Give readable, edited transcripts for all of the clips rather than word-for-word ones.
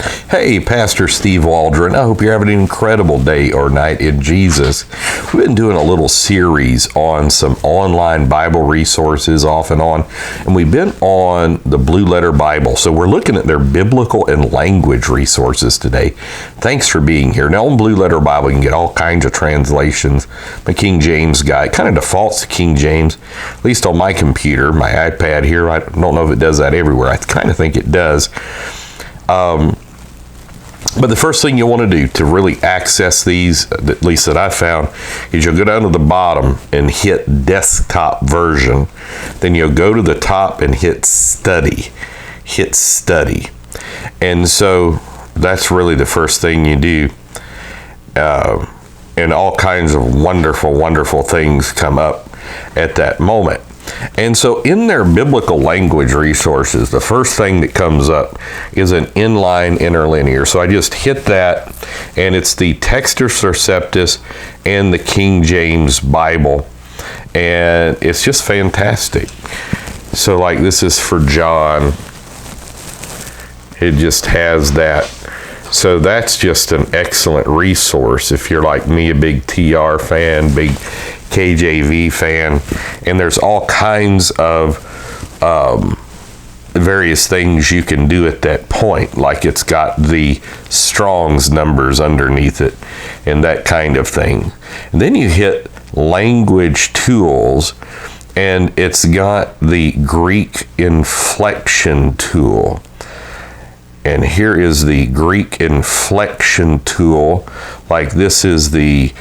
Hey, Pastor Steve Waldron. I hope you're having an incredible day or night in Jesus. We've been doing a little series on some online Bible resources off and on, and we've been on the Blue Letter Bible. So we're looking at their biblical and language resources today. Thanks for being here. Now, on Blue Letter Bible, you can get all kinds of translations. My King James guy kind of defaults to King James, at least on my computer, my iPad here. I don't know if it does that everywhere. I kind of think it does. But the first thing you want to do to really access these, at least that I found, is you'll go down to the bottom and hit desktop version. Then you'll go to the top and hit study. Hit study. And so that's really the first thing you do. And all kinds of wonderful, wonderful things come up at that moment. And so in their biblical language resources, the first thing that comes up is an inline interlinear. So I just hit that, and it's the Textus Receptus and the King James Bible. And it's just fantastic. So like this is for John. It just has that. So that's just an excellent resource if you're like me, a big TR fan, big KJV fan, and there's all kinds of various things you can do at that point, like it's got the Strong's numbers underneath it and that kind of thing. And then you hit language tools, and it's got the Greek inflection tool. And here is the Greek inflection tool. Like this is the,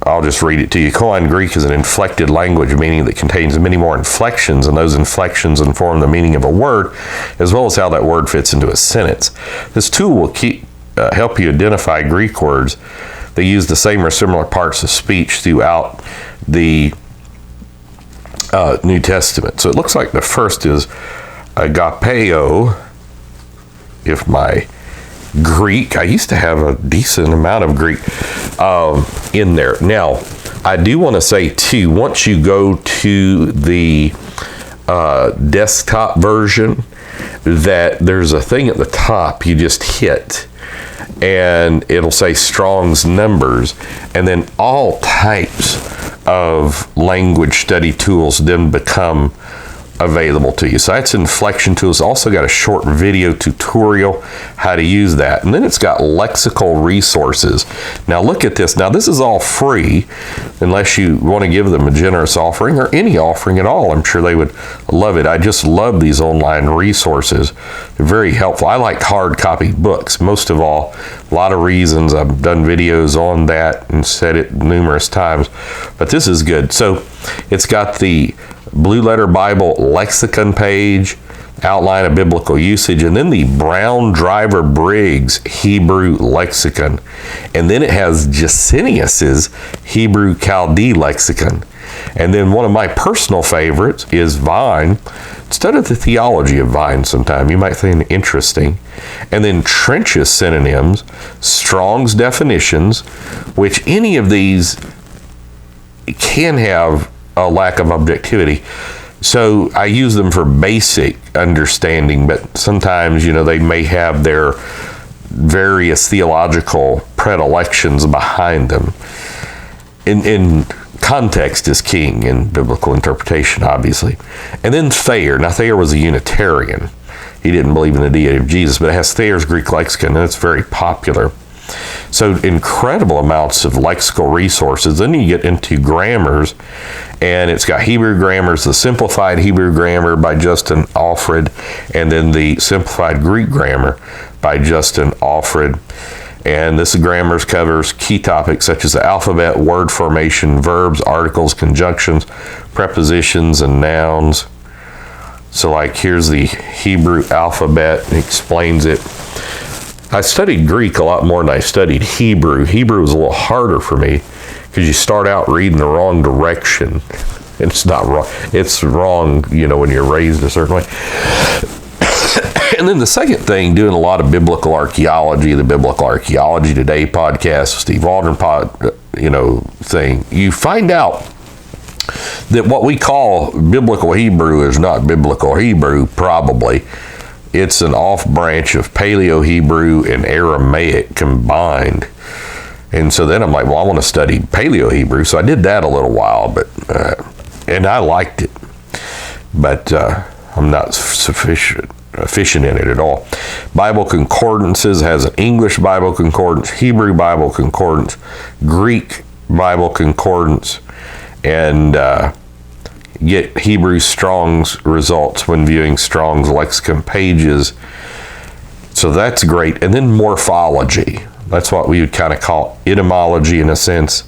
I'll just read it to you. Koine Greek is an inflected language, meaning that contains many more inflections, and those inflections inform the meaning of a word, as well as how that word fits into a sentence. This tool will help you identify Greek words that use the same or similar parts of speech throughout the New Testament. So it looks like the first is agapeo. If my Greek, I used to have a decent amount of Greek in there. Now, I do want to say too, once you go to the desktop version, that there's a thing at the top you just hit, and it'll say Strong's numbers, and then all types of language study tools then become available to you. So that's inflection tools. Also got a short video tutorial how to use that, and then it's got lexical resources. Now look at this. Now this is all free unless you want to give them a generous offering or any offering at all. I'm sure they would love it. I just love these online resources. They're very helpful. I like hard copy books most of all. A lot of reasons. I've done videos on that and said it numerous times, but this is good. So it's got the Blue Letter Bible lexicon page, outline of biblical usage, and then the Brown Driver Briggs Hebrew lexicon. And then it has Gesenius's Hebrew Chaldee lexicon. And then one of my personal favorites is Vine. Study the theology of Vine sometime. You might find it interesting. And then Trench's synonyms, Strong's definitions, which any of these can have a lack of objectivity. So I use them for basic understanding, but sometimes, they may have their various theological predilections behind them. In context is king in biblical interpretation, obviously. And then Thayer. Now, Thayer was a Unitarian. He didn't believe in the deity of Jesus, but it has Thayer's Greek lexicon, and it's very popular. So incredible amounts of lexical resources. Then you get into grammars, and it's got Hebrew grammars, the Simplified Hebrew Grammar by Justin Alfred, and then the Simplified Greek Grammar by Justin Alfred. And this grammars covers key topics such as the alphabet, word formation, verbs, articles, conjunctions, prepositions, and nouns. So like here's the Hebrew alphabet. It explains it. I studied Greek a lot more than I studied Hebrew. Hebrew was a little harder for me because you start out reading the wrong direction. It's not wrong. It's wrong, when you're raised a certain way. And then the second thing, doing a lot of biblical archaeology, the Biblical Archaeology Today podcast, Steve Waldron thing, you find out that what we call biblical Hebrew is not biblical Hebrew, probably. it's an off branch of Paleo-Hebrew and Aramaic combined. And so then I'm like, well, I want to study Paleo-Hebrew. So I did that a little while, but and I liked it. But I'm not efficient in it at all. Bible concordances has an English Bible concordance, Hebrew Bible concordance, Greek Bible concordance, and get Hebrew Strong's results when viewing Strong's lexicon pages. So that's great. And then morphology. That's what we would kind of call etymology in a sense.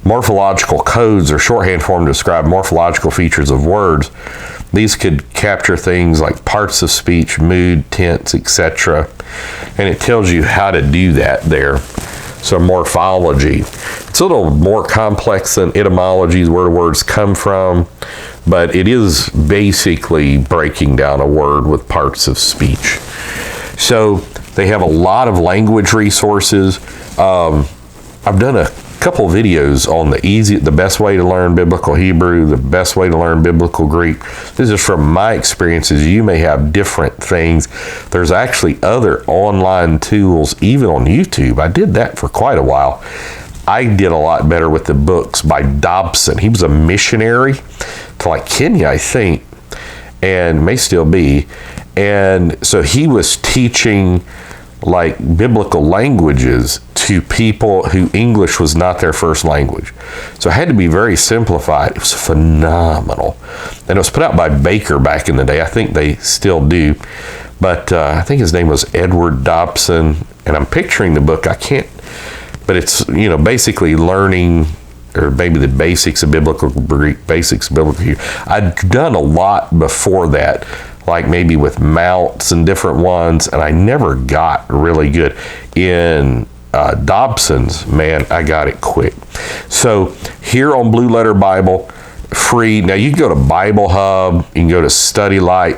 Morphological codes are shorthand form to describe morphological features of words. These could capture things like parts of speech, mood, tense, etc. And it tells you how to do that there. So morphology. It's a little more complex than etymology, where the words come from, but it is basically breaking down a word with parts of speech. So they have a lot of language resources. I've done a couple videos on the best way to learn biblical Hebrew, the best way to learn biblical Greek. This is from my experiences. You may have different things. There's actually other online tools, even on YouTube. I did that for quite a while. I did a lot better with the books by Dobson. He was a missionary to like Kenya, I think, and may still be. And so he was teaching like biblical languages to people who English was not their first language. So it had to be very simplified. It was phenomenal. And it was put out by Baker back in the day. I think they still do. But I think his name was Edward Dobson. And I'm picturing the book. I can't, but it's, basically learning, or maybe the basics of biblical Greek, basics of biblical Hebrew. I'd done a lot before that, like maybe with mounts and different ones, and I never got really good. In Dobson's, man, I got it quick. So here on Blue Letter Bible, free. Now you can go to Bible Hub, you can go to Study Light,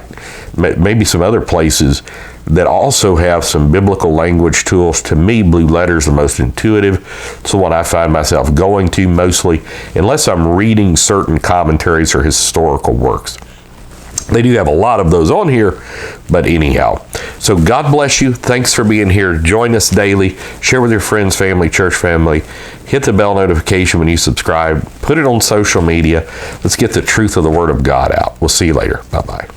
maybe some other places that also have some biblical language tools. To me, Blue Letter is the most intuitive. It's the one I find myself going to mostly, unless I'm reading certain commentaries or historical works. They do have a lot of those on here, but anyhow. So God bless you. Thanks for being here. Join us daily. Share with your friends, family, church family. Hit the bell notification when you subscribe. Put it on social media. Let's get the truth of the Word of God out. We'll see you later. Bye-bye.